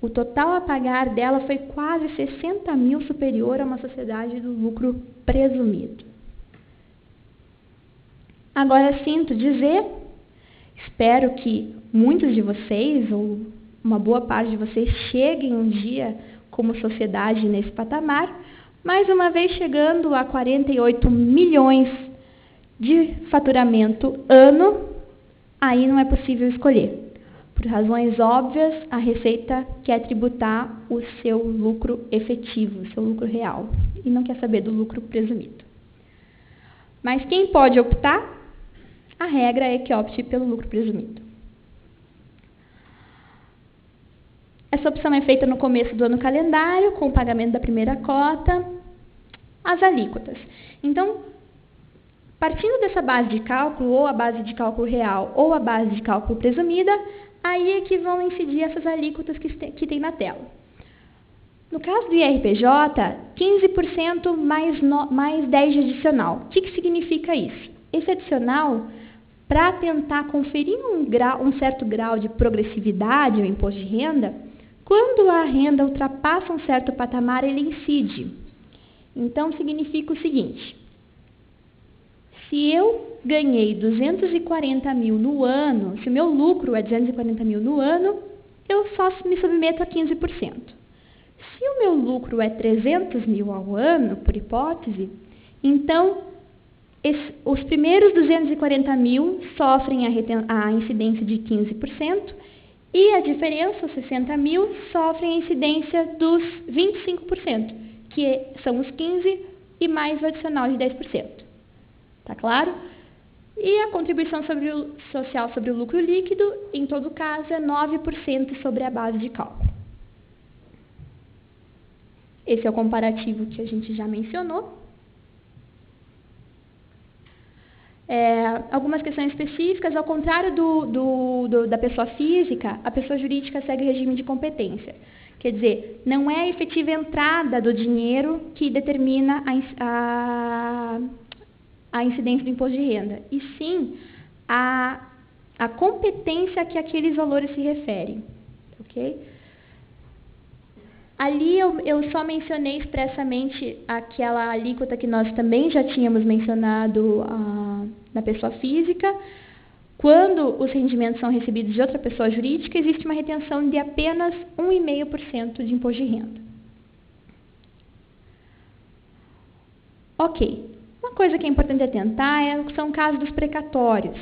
o total a pagar dela foi quase 60 mil superior a uma sociedade do lucro presumido. Agora sinto dizer, espero que muitos de vocês, ou uma boa parte de vocês, cheguem um dia como sociedade nesse patamar, mais uma vez chegando a 48 milhões de faturamento ano, aí não é possível escolher. Por razões óbvias, a Receita quer tributar o seu lucro efetivo, o seu lucro real, e não quer saber do lucro presumido. Mas quem pode optar? A regra é que opte pelo lucro presumido. Essa opção é feita no começo do ano calendário, com o pagamento da primeira cota, as alíquotas. Então, partindo dessa base de cálculo, ou a base de cálculo real, ou a base de cálculo presumida, aí é que vão incidir essas alíquotas que tem na tela. No caso do IRPJ, 15% mais 10 de adicional. O que significa isso? Esse adicional, para tentar conferir um certo grau de progressividade ao imposto de renda, quando a renda ultrapassa um certo patamar, ele incide. Então, significa o seguinte: se eu ganhei 240 mil no ano, se o meu lucro é 240 mil no ano, eu só me submeto a 15%. Se o meu lucro é 300 mil ao ano, por hipótese, então os primeiros 240 mil sofrem a incidência de 15% e a diferença, os 60 mil, sofrem a incidência dos 25%, que são os 15% e mais o adicional de 10%. Tá claro? E a contribuição social sobre o lucro líquido, em todo caso, é 9% sobre a base de cálculo. Esse é o comparativo que a gente já mencionou. Algumas questões específicas, ao contrário da pessoa física, a pessoa jurídica segue o regime de competência. Quer dizer, não é a efetiva entrada do dinheiro que determina a incidência do imposto de renda, e sim a competência a que aqueles valores se referem. Ok? Ali eu só mencionei expressamente aquela alíquota que nós também já tínhamos mencionado na pessoa física. Quando os rendimentos são recebidos de outra pessoa jurídica, existe uma retenção de apenas 1,5% de imposto de renda. Ok. Uma coisa que é importante atentar são casos dos precatórios.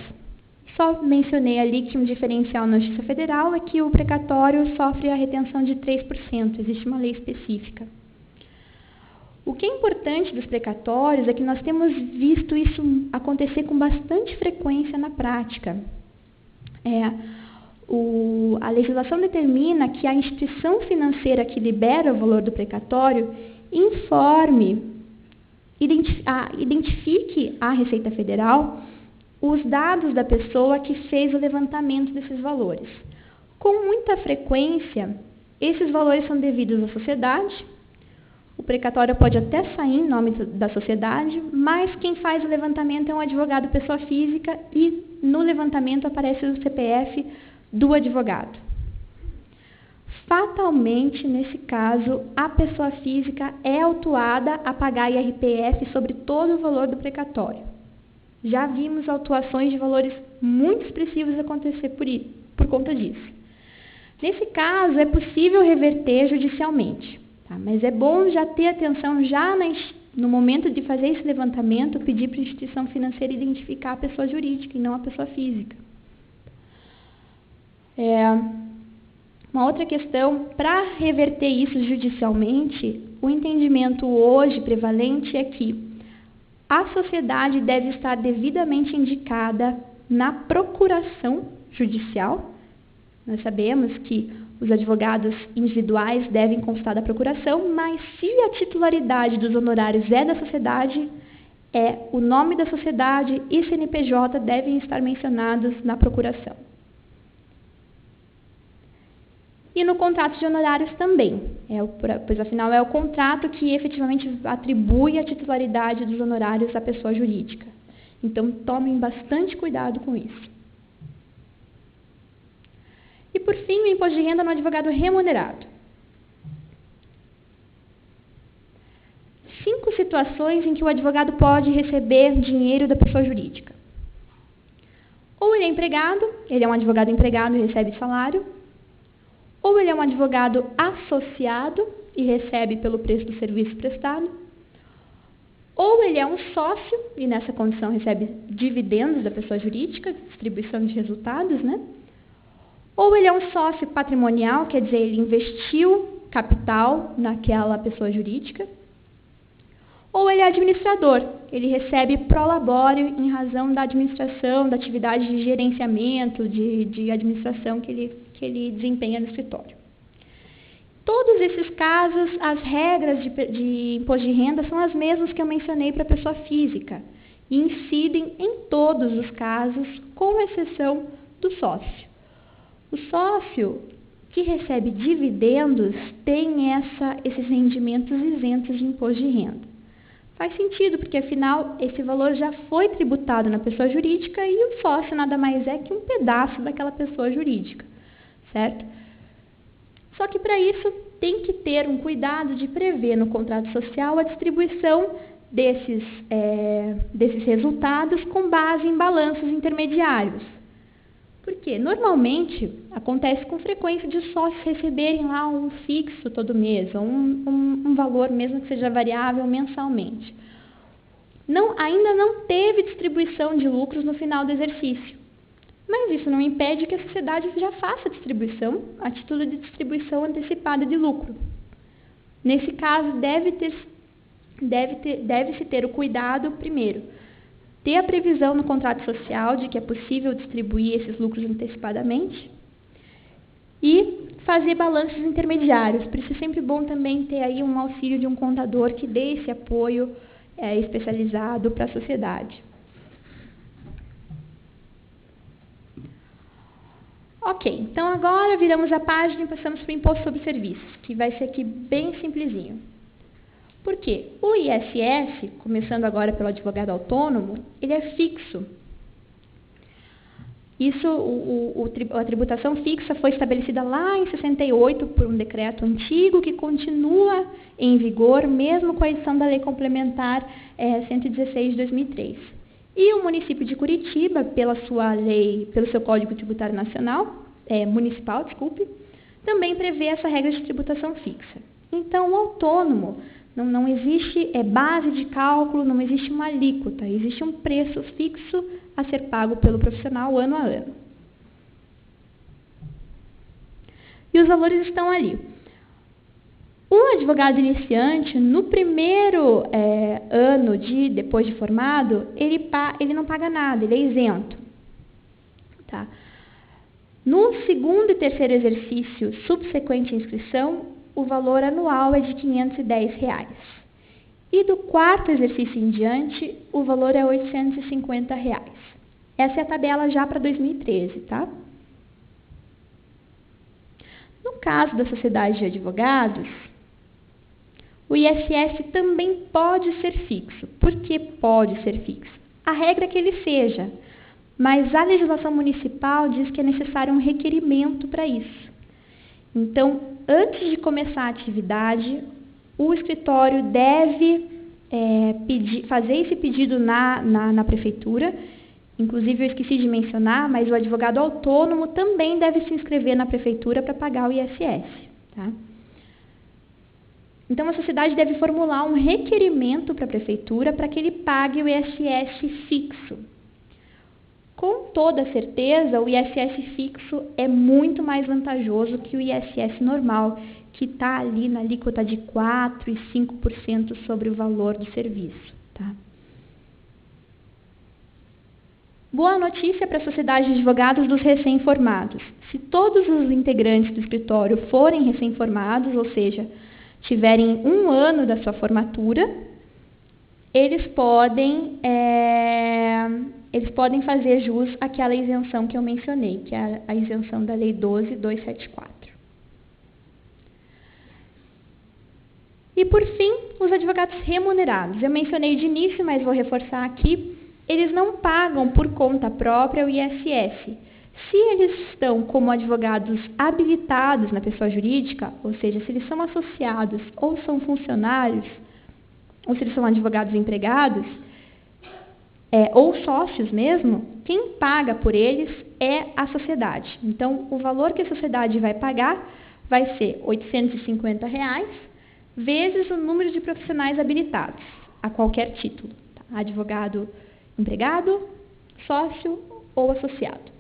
Só mencionei ali que um diferencial na Justiça Federal é que o precatório sofre a retenção de 3%, existe uma lei específica. O que é importante dos precatórios é que nós temos visto isso acontecer com bastante frequência na prática. A legislação determina que a instituição financeira que libera o valor do precatório identifique à Receita Federal os dados da pessoa que fez o levantamento desses valores. Com muita frequência, esses valores são devidos à sociedade. O precatório pode até sair em nome da sociedade, mas quem faz o levantamento é um advogado pessoa física e no levantamento aparece o CPF do advogado. Fatalmente, nesse caso, a pessoa física é autuada a pagar IRPF sobre todo o valor do precatório. Já vimos autuações de valores muito expressivos acontecer por conta disso. Nesse caso, é possível reverter judicialmente, tá? Mas é bom já ter atenção, já no momento de fazer esse levantamento, pedir para a instituição financeira identificar a pessoa jurídica e não a pessoa física. Uma outra questão, para reverter isso judicialmente, o entendimento hoje prevalente é que a sociedade deve estar devidamente indicada na procuração judicial. Nós sabemos que os advogados individuais devem constar da procuração, mas se a titularidade dos honorários é da sociedade, o nome da sociedade e CNPJ devem estar mencionados na procuração. E no contrato de honorários também, pois afinal é o contrato que efetivamente atribui a titularidade dos honorários à pessoa jurídica. Então tomem bastante cuidado com isso. E por fim, o imposto de renda no advogado remunerado. 5 situações em que o advogado pode receber dinheiro da pessoa jurídica. Ou ele é empregado, ele é um advogado empregado e recebe salário. Ou ele é um advogado associado e recebe pelo preço do serviço prestado. Ou ele é um sócio e nessa condição recebe dividendos da pessoa jurídica, distribuição de resultados, né? Ou ele é um sócio patrimonial, quer dizer, ele investiu capital naquela pessoa jurídica. Ou ele é administrador, ele recebe prolabório em razão da administração, da atividade de gerenciamento, de administração que ele desempenha no escritório. Todos esses casos, as regras de imposto de renda são as mesmas que eu mencionei para a pessoa física e incidem em todos os casos, com exceção do sócio. O sócio que recebe dividendos tem esses rendimentos isentos de imposto de renda. Faz sentido, porque afinal esse valor já foi tributado na pessoa jurídica e o sócio nada mais é que um pedaço daquela pessoa jurídica, certo? Só que para isso tem que ter um cuidado de prever no contrato social a distribuição desses resultados com base em balanços intermediários. Porque normalmente acontece com frequência de sócios receberem lá um fixo todo mês, ou um valor mesmo que seja variável mensalmente. Ainda não teve distribuição de lucros no final do exercício. Mas isso não impede que a sociedade já faça a distribuição a título de distribuição antecipada de lucro. Nesse caso, deve-se ter o cuidado, primeiro, ter a previsão no contrato social de que é possível distribuir esses lucros antecipadamente e fazer balanços intermediários. Por isso é sempre bom também ter aí um auxílio de um contador que dê esse apoio especializado para a sociedade. Ok, então agora viramos a página e passamos para o imposto sobre serviços, que vai ser aqui bem simplesinho. Por quê? O ISS, começando agora pelo advogado autônomo, ele é fixo. A tributação fixa foi estabelecida lá em 68 por um decreto antigo que continua em vigor, mesmo com a edição da Lei Complementar 116 de 2003. E o município de Curitiba, pelo seu Código Tributário Municipal, também prevê essa regra de tributação fixa. Então, o autônomo não existe base de cálculo, não existe uma alíquota, existe um preço fixo a ser pago pelo profissional ano a ano. E os valores estão ali. O advogado iniciante, no primeiro ano depois de formado, ele não paga nada, ele é isento. Tá? No segundo e terceiro exercício subsequente à inscrição, o valor anual é de R$ 510. E do quarto exercício em diante, o valor é R$ 850. Essa é a tabela já para 2013, tá? No caso da sociedade de advogados, o ISS também pode ser fixo. Por que pode ser fixo? A regra é que ele seja, mas a legislação municipal diz que é necessário um requerimento para isso. Então, antes de começar a atividade, o escritório deve fazer esse pedido na prefeitura. Inclusive, eu esqueci de mencionar, mas o advogado autônomo também deve se inscrever na prefeitura para pagar o ISS. Tá? Então, a sociedade deve formular um requerimento para a prefeitura para que ele pague o ISS fixo. Com toda certeza, o ISS fixo é muito mais vantajoso que o ISS normal, que está ali na alíquota de 4% e 5% sobre o valor do serviço. Tá? Boa notícia para a sociedade de advogados dos recém-formados. Se todos os integrantes do escritório forem recém-formados, ou seja, tiverem 1 ano da sua formatura, eles podem fazer jus àquela isenção que eu mencionei, que é a isenção da Lei 12.274. E, por fim, os advogados remunerados. Eu mencionei de início, mas vou reforçar aqui, eles não pagam por conta própria o ISS. Se eles estão como advogados habilitados na pessoa jurídica, ou seja, se eles são associados ou são funcionários, ou se eles são advogados empregados, ou sócios mesmo, quem paga por eles é a sociedade. Então, o valor que a sociedade vai pagar vai ser R$ 850 vezes o número de profissionais habilitados a qualquer título. Tá? Advogado empregado, sócio ou associado.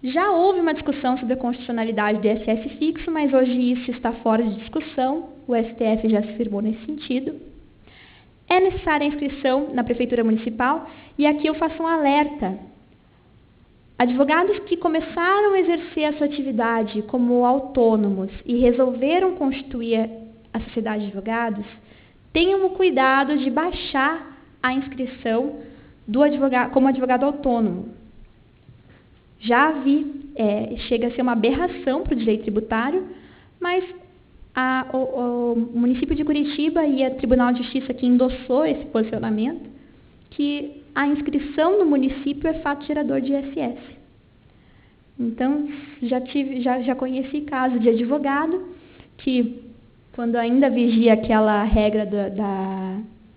Já houve uma discussão sobre a constitucionalidade do ISS fixo, mas hoje isso está fora de discussão. O STF já se firmou nesse sentido. É necessária a inscrição na Prefeitura Municipal e aqui eu faço um alerta. Advogados que começaram a exercer a sua atividade como autônomos e resolveram constituir a sociedade de advogados, tenham o cuidado de baixar a inscrição do advogado, como advogado autônomo. Já vi, chega a ser uma aberração para o direito tributário, mas o município de Curitiba e o Tribunal de Justiça que endossou esse posicionamento, que a inscrição no município é fato gerador de ISS. Então, já conheci casos de advogado que, quando ainda vigia aquela regra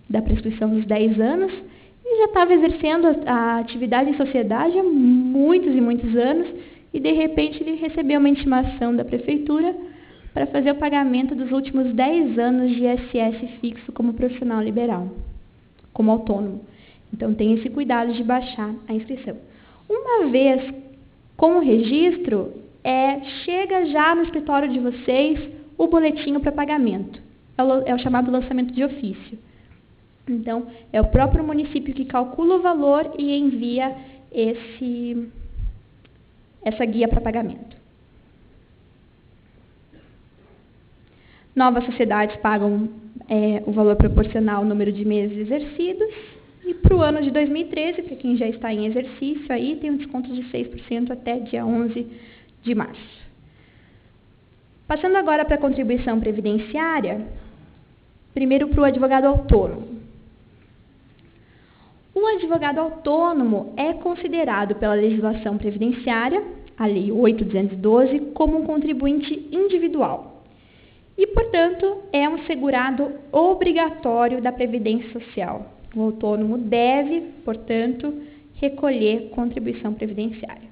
da prescrição dos 10 anos, ele já estava exercendo a atividade em sociedade há muitos e muitos anos e, de repente, ele recebeu uma intimação da prefeitura para fazer o pagamento dos últimos 10 anos de ISS fixo como profissional liberal, como autônomo. Então, tenha esse cuidado de baixar a inscrição. Uma vez com o registro, chega já no escritório de vocês o boletim para pagamento. É o chamado lançamento de ofício. Então, é o próprio município que calcula o valor e envia essa guia para pagamento. Novas sociedades pagam o valor proporcional ao número de meses exercidos. E para o ano de 2013, para quem já está em exercício, aí tem um desconto de 6% até dia 11 de março. Passando agora para a contribuição previdenciária, primeiro para o advogado autônomo. O advogado autônomo é considerado pela legislação previdenciária, a Lei 8.212, como um contribuinte individual e, portanto, é um segurado obrigatório da Previdência Social. O autônomo deve, portanto, recolher contribuição previdenciária.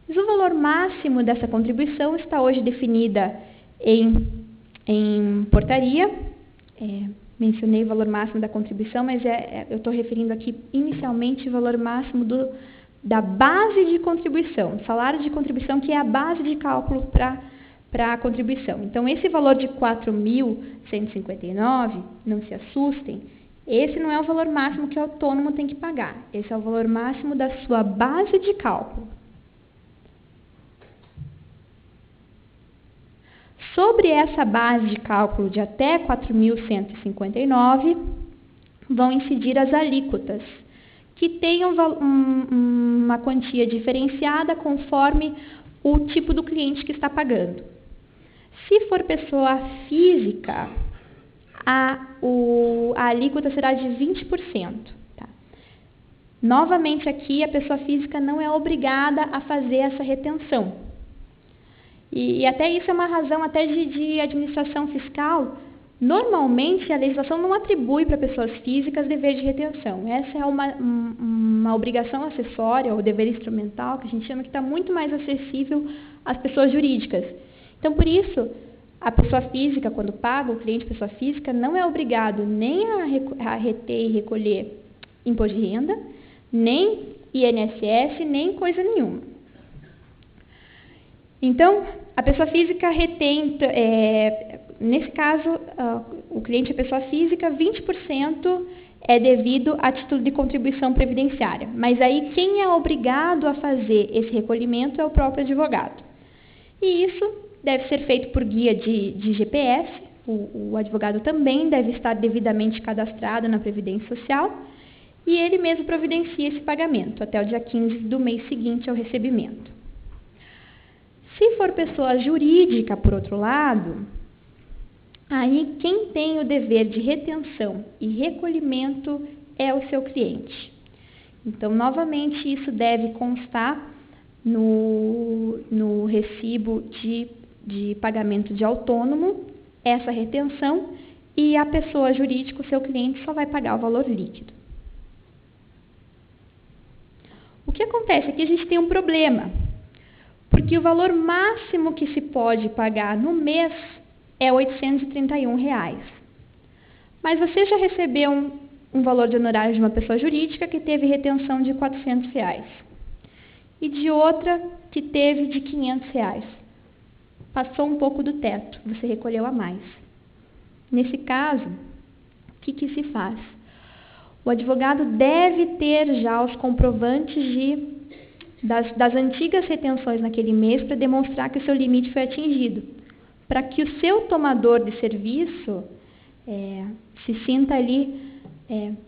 Mas o valor máximo dessa contribuição está hoje definida em portaria. Mencionei o valor máximo da contribuição, mas eu estou referindo aqui inicialmente o valor máximo da base de contribuição, salário de contribuição, que é a base de cálculo para a contribuição. Então, esse valor de R$ 4.159, não se assustem, esse não é o valor máximo que o autônomo tem que pagar. Esse é o valor máximo da sua base de cálculo. Sobre essa base de cálculo de até R$ 4.159, vão incidir as alíquotas, que têm uma quantia diferenciada conforme o tipo do cliente que está pagando. Se for pessoa física, a alíquota será de 20%. Tá? Novamente aqui, a pessoa física não é obrigada a fazer essa retenção. E até isso é uma razão até de administração fiscal. Normalmente, a legislação não atribui para pessoas físicas dever de retenção. Essa é uma obrigação acessória, ou dever instrumental, que a gente chama, que está muito mais acessível às pessoas jurídicas. Então, por isso, a pessoa física, quando paga, o cliente pessoa física, não é obrigado nem a reter e recolher imposto de renda, nem INSS, nem coisa nenhuma. Então, a pessoa física retém, nesse caso, o cliente é pessoa física, 20% é devido a título de contribuição previdenciária. Mas aí quem é obrigado a fazer esse recolhimento é o próprio advogado. E isso deve ser feito por guia de GPS, o advogado também deve estar devidamente cadastrado na Previdência Social e ele mesmo providencia esse pagamento até o dia 15 do mês seguinte ao recebimento. Se for pessoa jurídica, por outro lado, aí quem tem o dever de retenção e recolhimento é o seu cliente. Então, novamente, isso deve constar no recibo de pagamento de autônomo, essa retenção, e a pessoa jurídica, o seu cliente, só vai pagar o valor líquido. O que acontece? Aqui a gente tem um problema, porque o valor máximo que se pode pagar no mês é R$ 831. Mas você já recebeu um valor de honorário de uma pessoa jurídica que teve retenção de R$ 400 e de outra que teve de R$ 500. Passou um pouco do teto, você recolheu a mais. Nesse caso, o que se faz? O advogado deve ter já os comprovantes das antigas retenções naquele mês para demonstrar que o seu limite foi atingido, para que o seu tomador de serviço se sinta ali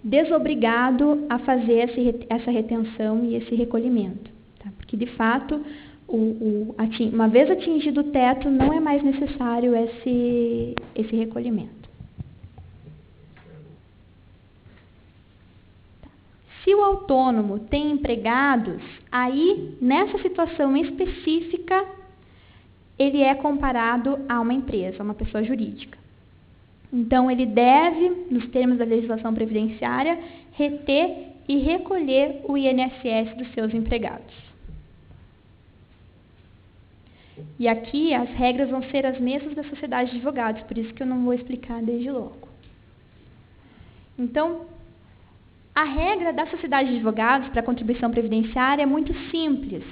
desobrigado a fazer essa retenção e esse recolhimento. Tá? Porque, de fato, uma vez atingido o teto, não é mais necessário esse recolhimento. Se o autônomo tem empregados, aí, nessa situação específica, ele é comparado a uma empresa, a uma pessoa jurídica. Então, ele deve, nos termos da legislação previdenciária, reter e recolher o INSS dos seus empregados. E aqui as regras vão ser as mesmas da sociedade de advogados, por isso que eu não vou explicar desde logo. Então, a regra da sociedade de advogados para a contribuição previdenciária é muito simples.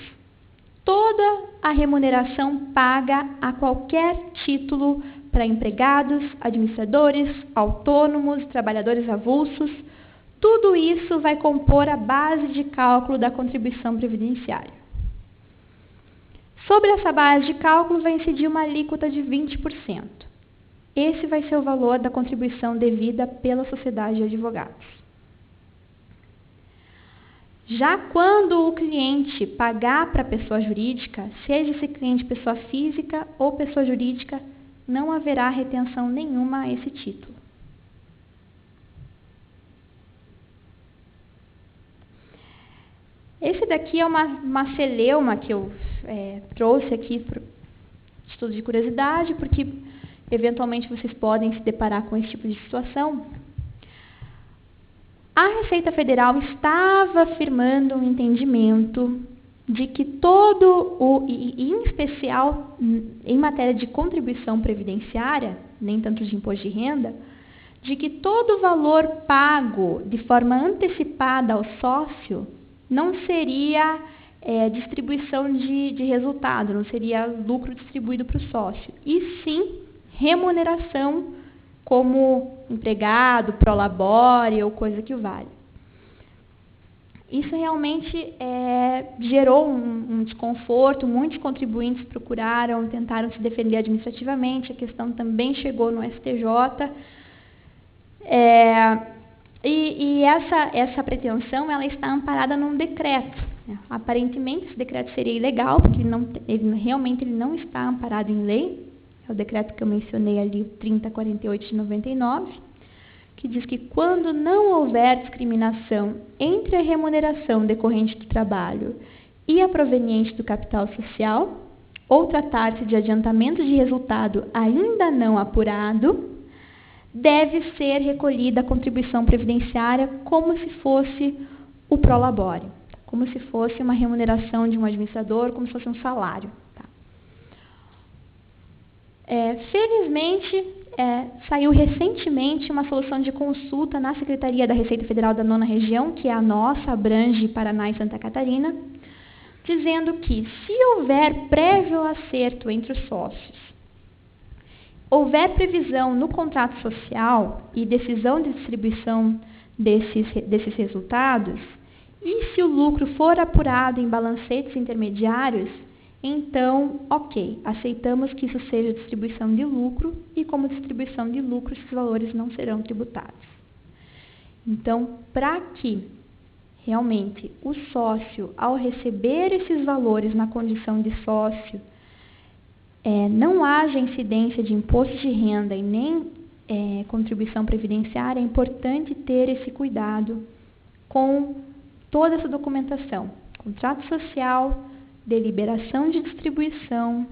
Toda a remuneração paga a qualquer título para empregados, administradores, autônomos, trabalhadores avulsos, tudo isso vai compor a base de cálculo da contribuição previdenciária. Sobre essa base de cálculo vai incidir uma alíquota de 20%. Esse vai ser o valor da contribuição devida pela sociedade de advogados. Já quando o cliente pagar para a pessoa jurídica, seja esse cliente pessoa física ou pessoa jurídica, não haverá retenção nenhuma a esse título. Esse daqui é uma celeuma que eu trouxe aqui para o estudo de curiosidade, porque eventualmente vocês podem se deparar com esse tipo de situação. A Receita Federal estava afirmando um entendimento de que em especial em matéria de contribuição previdenciária, nem tanto de imposto de renda, de que todo o valor pago de forma antecipada ao sócio não seria distribuição de resultado, não seria lucro distribuído para o sócio, e sim remuneração como empregado, prolabore ou coisa que vale. Isso realmente gerou um desconforto, muitos contribuintes tentaram se defender administrativamente, a questão também chegou no STJ, e essa pretensão ela está amparada num decreto. Aparentemente, esse decreto seria ilegal, porque realmente ele não está amparado em lei. É o decreto que eu mencionei ali, 3048 de 99, que diz que quando não houver discriminação entre a remuneração decorrente do trabalho e a proveniente do capital social, ou tratar-se de adiantamento de resultado ainda não apurado, deve ser recolhida a contribuição previdenciária como se fosse o prolabore, como se fosse uma remuneração de um administrador, como se fosse um salário. Felizmente, saiu recentemente uma solução de consulta na Secretaria da Receita Federal da 9ª Região, que é a nossa, abrange Paraná e Santa Catarina, dizendo que, se houver prévio acerto entre os sócios, houver previsão no contrato social e decisão de distribuição desses resultados, e se o lucro for apurado em balancetes intermediários, então, ok, aceitamos que isso seja distribuição de lucro e, como distribuição de lucro, esses valores não serão tributados. Então, para que realmente o sócio, ao receber esses valores na condição de sócio, não haja incidência de imposto de renda e nem contribuição previdenciária, é importante ter esse cuidado com toda essa documentação, contrato social, deliberação de distribuição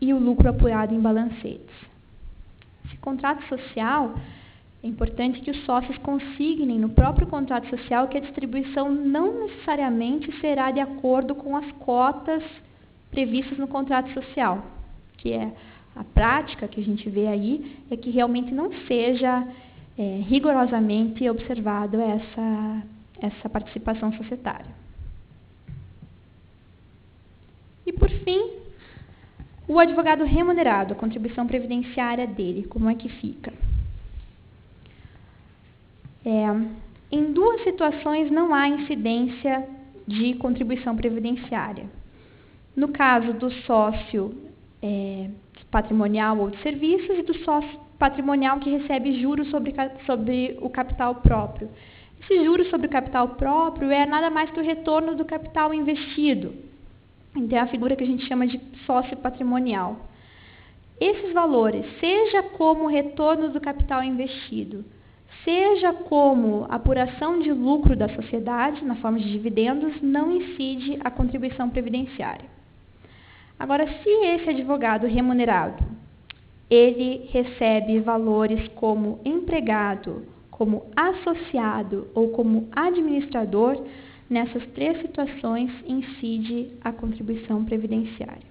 e o lucro apurado em balancetes. Esse contrato social, é importante que os sócios consignem no próprio contrato social que a distribuição não necessariamente será de acordo com as cotas previstas no contrato social, que é a prática que a gente vê aí, é que realmente não seja rigorosamente observado essa participação societária. E, por fim, o advogado remunerado, a contribuição previdenciária dele, como é que fica? Em duas situações não há incidência de contribuição previdenciária. No caso do sócio patrimonial ou de serviços e do sócio patrimonial que recebe juros sobre o capital próprio. Esse juros sobre o capital próprio é nada mais que o retorno do capital investido. Então, é a figura que a gente chama de sócio patrimonial. Esses valores, seja como retorno do capital investido, seja como apuração de lucro da sociedade, na forma de dividendos, não incide a contribuição previdenciária. Agora, se esse advogado remunerado, ele recebe valores como empregado, como associado ou como administrador, nessas três situações incide a contribuição previdenciária.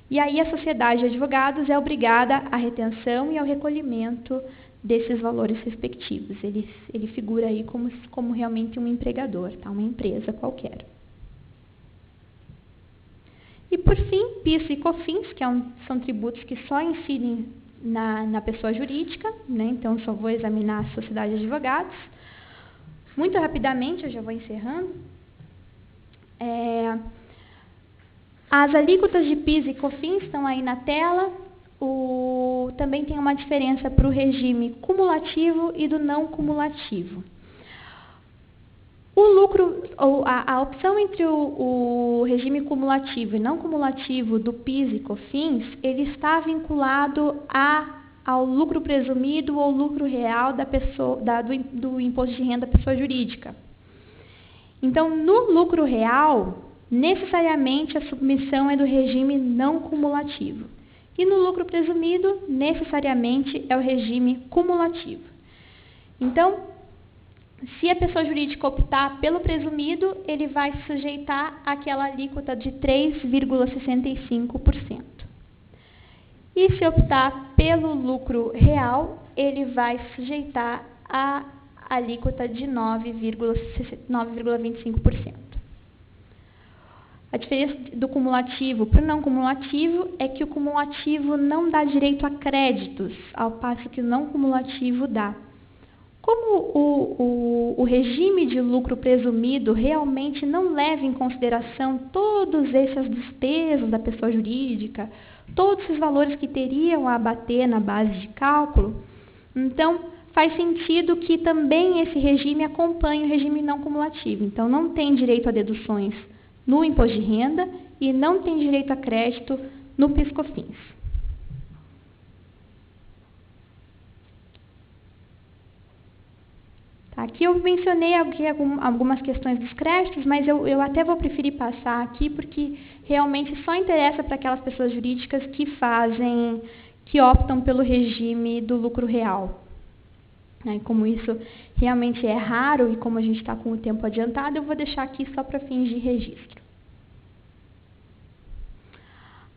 E aí a sociedade de advogados é obrigada à retenção e ao recolhimento desses valores respectivos. Ele figura aí como realmente um empregador, tá? Uma empresa qualquer. E, por fim, PIS e COFINS, que são tributos que só incidem na pessoa jurídica, né? Então, só vou examinar a sociedade de advogados. Muito rapidamente, eu já vou encerrando. As alíquotas de PIS e COFINS estão aí na tela. Também tem uma diferença para o regime cumulativo e do não cumulativo. O lucro, a opção entre o regime cumulativo e não cumulativo do PIS e COFINS, ele está vinculado ao lucro presumido ou lucro real do imposto de renda da pessoa jurídica. Então, no lucro real, necessariamente a submissão é do regime não cumulativo. E no lucro presumido, necessariamente é o regime cumulativo. Então, se a pessoa jurídica optar pelo presumido, ele vai se sujeitar àquela alíquota de 3,65%. E se optar pelo lucro real, ele vai se sujeitar à alíquota de 9,25%. A diferença do cumulativo para o não cumulativo é que o cumulativo não dá direito a créditos, ao passo que o não cumulativo dá. Como o regime de lucro presumido realmente não leva em consideração todas essas despesas da pessoa jurídica, todos esses valores que teriam a abater na base de cálculo, então faz sentido que também esse regime acompanhe o regime não cumulativo. Então, não tem direito a deduções no imposto de renda e não tem direito a crédito no PIS/COFINS. Aqui eu mencionei algumas questões dos créditos, mas eu até vou preferir passar aqui, porque realmente só interessa para aquelas pessoas jurídicas que optam pelo regime do lucro real. Como isso realmente é raro e como a gente está com o tempo adiantado, eu vou deixar aqui só para fins de registro.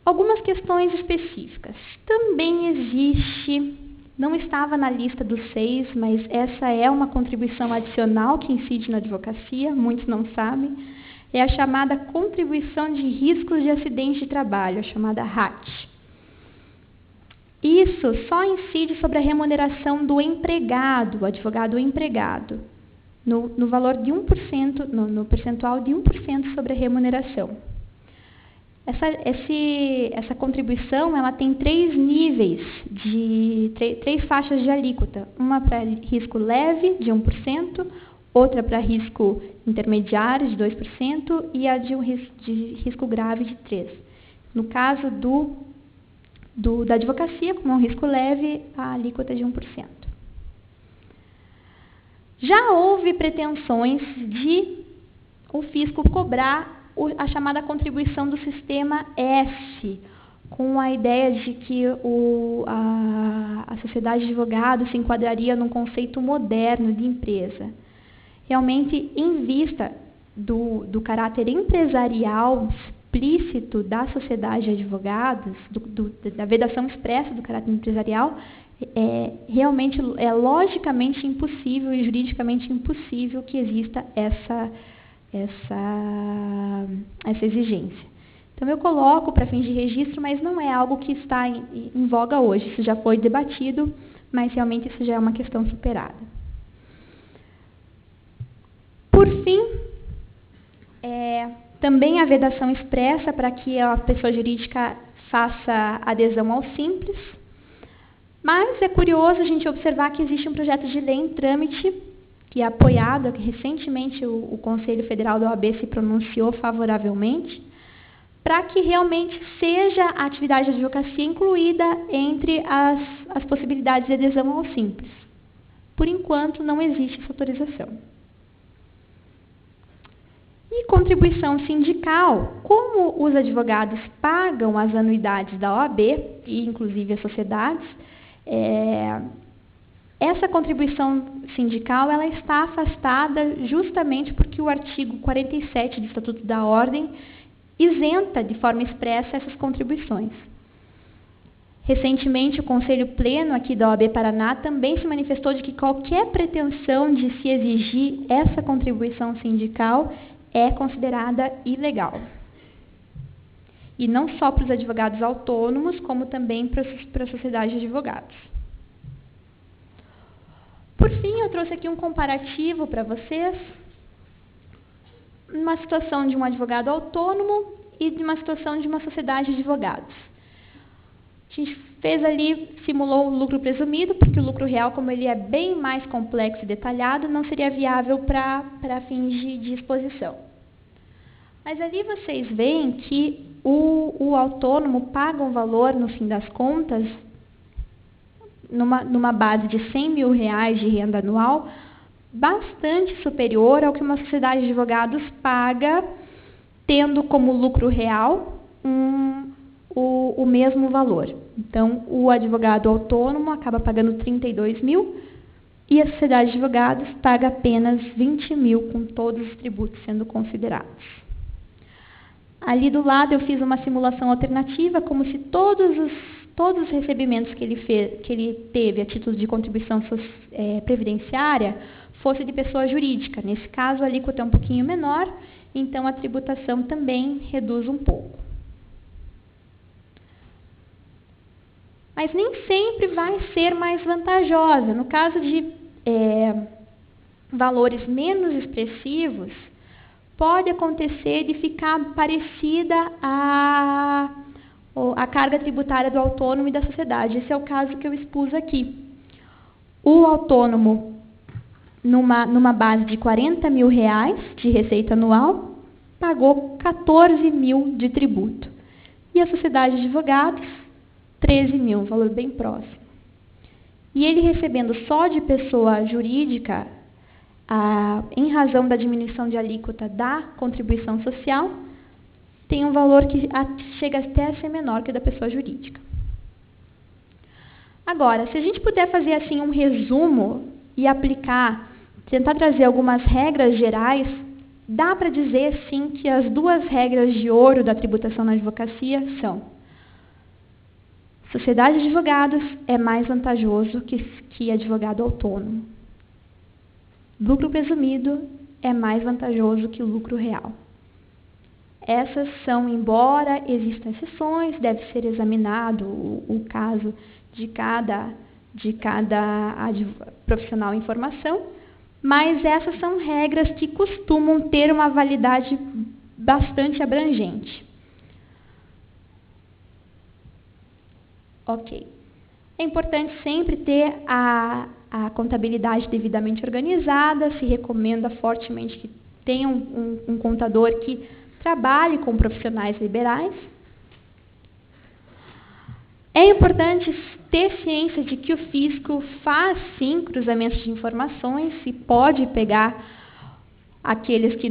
Algumas questões específicas. Também existe... Não estava na lista dos 6, mas essa é uma contribuição adicional que incide na advocacia, muitos não sabem. É a chamada contribuição de riscos de acidente de trabalho, a chamada RAT. Isso só incide sobre a remuneração do empregado, o advogado empregado, no valor de 1%, no percentual de 1% sobre a remuneração. Essa contribuição ela tem 3 níveis, três faixas de alíquota. Uma para risco leve, de 1%, outra para risco intermediário, de 2%, e a de risco grave, de 3%. No caso do da advocacia, como um risco leve, a alíquota de 1%. Já houve pretensões de o fisco cobrar a chamada contribuição do sistema S, com a ideia de que a sociedade de advogados se enquadraria num conceito moderno de empresa. Realmente, em vista do caráter empresarial explícito da sociedade de advogados, da vedação expressa do caráter empresarial, realmente é logicamente impossível e juridicamente impossível que exista essa exigência. Então, eu coloco para fins de registro, mas não é algo que está em voga hoje. Isso já foi debatido, mas realmente isso já é uma questão superada. Por fim, também a vedação expressa para que a pessoa jurídica faça adesão ao Simples, mas é curioso a gente observar que existe um projeto de lei em trâmite, que é apoiado, que recentemente o Conselho Federal da OAB se pronunciou favoravelmente, para que realmente seja a atividade de advocacia incluída entre as possibilidades de adesão ao Simples. Por enquanto, não existe essa autorização. E contribuição sindical, como os advogados pagam as anuidades da OAB, e inclusive as sociedades, essa contribuição sindical ela está afastada justamente porque o artigo 47 do Estatuto da Ordem isenta de forma expressa essas contribuições. Recentemente, o Conselho Pleno aqui da OAB Paraná também se manifestou de que qualquer pretensão de se exigir essa contribuição sindical é considerada ilegal. E não só para os advogados autônomos, como também para a sociedade de advogados. Por fim, eu trouxe aqui um comparativo para vocês, uma situação de um advogado autônomo e de uma situação de uma sociedade de advogados. A gente fez ali, simulou o lucro presumido, porque o lucro real, como ele é bem mais complexo e detalhado, não seria viável para fins de exposição. Mas ali vocês veem que o autônomo paga um valor, no fim das contas, numa base de R$100 mil de renda anual, bastante superior ao que uma sociedade de advogados paga, tendo como lucro real o mesmo valor. Então, o advogado autônomo acaba pagando 32 mil e a sociedade de advogados paga apenas 20 mil, com todos os tributos sendo considerados. Ali do lado eu fiz uma simulação alternativa, como se todos os recebimentos que ele teve a título de contribuição previdenciária fosse de pessoa jurídica. Nesse caso, a alíquota é um pouquinho menor, então a tributação também reduz um pouco. Mas nem sempre vai ser mais vantajosa. No caso de valores menos expressivos, pode acontecer de ficar parecida a carga tributária do autônomo e da sociedade. Esse é o caso que eu expus aqui. O autônomo, numa base de R$40 mil de receita anual, pagou 14 mil de tributo. E a sociedade de advogados, 13 mil, um valor bem próximo. E ele recebendo só de pessoa jurídica, em razão da diminuição de alíquota da contribuição social, tem um valor que chega até a ser menor que o da pessoa jurídica. Agora, se a gente puder fazer assim um resumo e aplicar, tentar trazer algumas regras gerais, dá para dizer sim que as duas regras de ouro da tributação na advocacia são: sociedade de advogados é mais vantajoso que advogado autônomo. Lucro presumido é mais vantajoso que o lucro real. Essas são, embora existam exceções, deve ser examinado o caso de cada profissional em formação, mas essas são regras que costumam ter uma validade bastante abrangente. Ok. É importante sempre ter a contabilidade devidamente organizada, se recomenda fortemente que tenha um contador que trabalhe com profissionais liberais. É importante ter ciência de que o fisco faz, sim, cruzamentos de informações e pode pegar aqueles que